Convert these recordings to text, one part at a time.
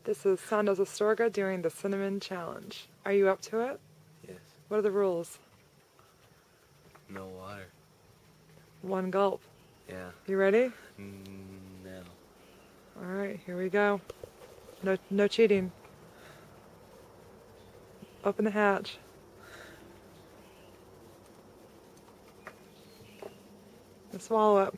This is Sandoz Astorga doing the Cinnamon Challenge. Are you up to it? Yes. What are the rules? No water. 1 gulp. Yeah. You ready? No. Alright, here we go. No cheating. Open the hatch. And swallow it.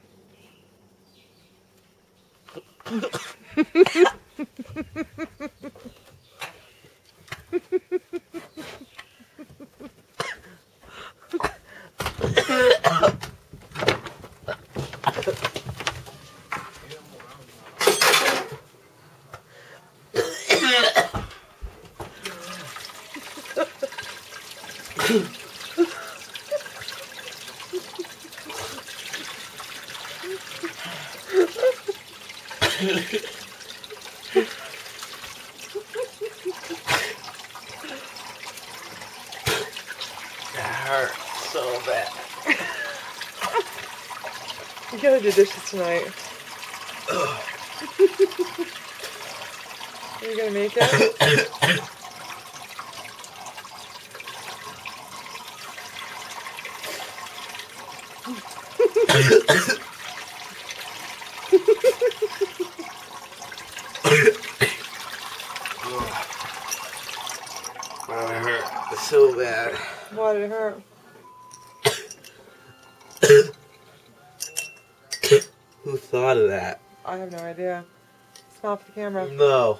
That hurts so bad. You gotta do dishes tonight. Are you gonna make it? Wow, it hurt so bad. Why did it hurt? Who thought of that? I have no idea. Smile for the camera. No.